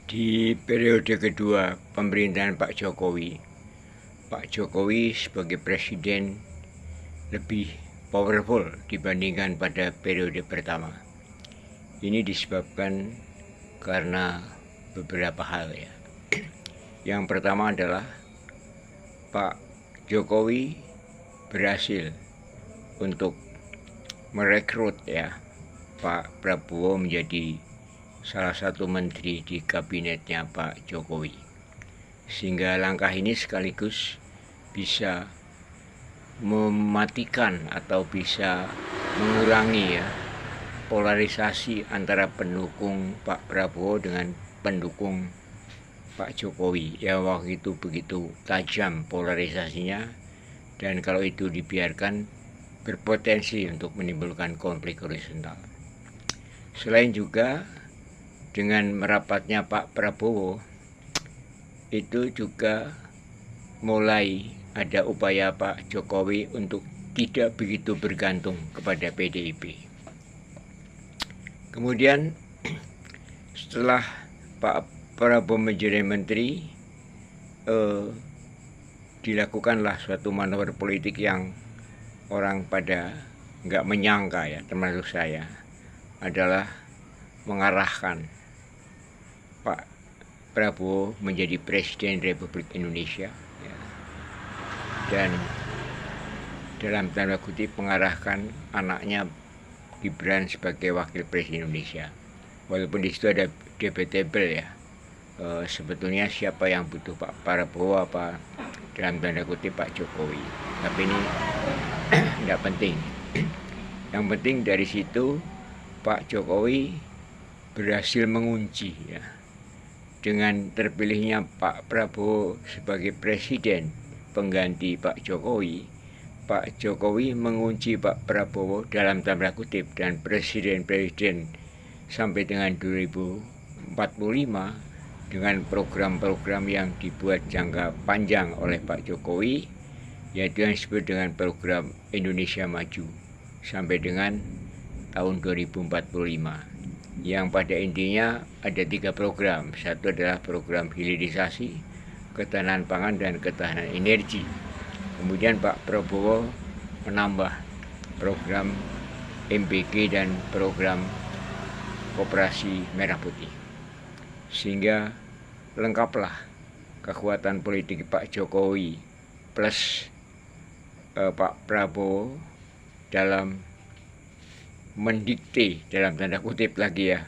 Di periode kedua pemerintahan Pak Jokowi sebagai presiden lebih powerful dibandingkan pada periode pertama. Ini disebabkan karena beberapa hal ya. Yang pertama adalah Pak Jokowi berhasil untuk merekrut ya Pak Prabowo menjadi salah satu menteri di kabinetnya Pak Jokowi, sehingga langkah ini sekaligus bisa mematikan atau bisa mengurangi ya polarisasi antara pendukung Pak Prabowo dengan pendukung Pak Jokowi. Ya, waktu itu begitu tajam polarisasinya, dan kalau itu dibiarkan berpotensi untuk menimbulkan konflik horizontal. Selain juga dengan merapatnya Pak Prabowo, itu juga mulai ada upaya Pak Jokowi untuk tidak begitu bergantung kepada PDIP. Kemudian setelah Pak Prabowo menjadi menteri, dilakukanlah suatu manuver politik yang orang pada nggak menyangka ya, termasuk saya, adalah mengarahkan Pak Prabowo menjadi Presiden Republik Indonesia ya. Dan dalam tanda kutip mengarahkan anaknya Gibran sebagai Wakil Presiden Indonesia. Walaupun di situ ada debatable ya, sebetulnya siapa yang butuh Pak Prabowo apa dalam tanda kutip Pak Jokowi. Tapi ini tidak penting. Yang penting dari situ Pak Jokowi berhasil mengunci ya. Dengan terpilihnya Pak Prabowo sebagai presiden pengganti Pak Jokowi mengunci Pak Prabowo dalam tanda kutip dan presiden-presiden sampai dengan 2045 dengan program-program yang dibuat jangka panjang oleh Pak Jokowi, yaitu yang disebut dengan program Indonesia Maju sampai dengan tahun 2045. Yang pada intinya ada 3 program. Satu adalah program hilirisasi, ketahanan pangan, dan ketahanan energi. Kemudian Pak Prabowo menambah program MBG dan program Koperasi Merah Putih, sehingga lengkaplah kekuatan politik Pak Jokowi plus Pak Prabowo dalam mendikte dalam tanda kutip lagi ya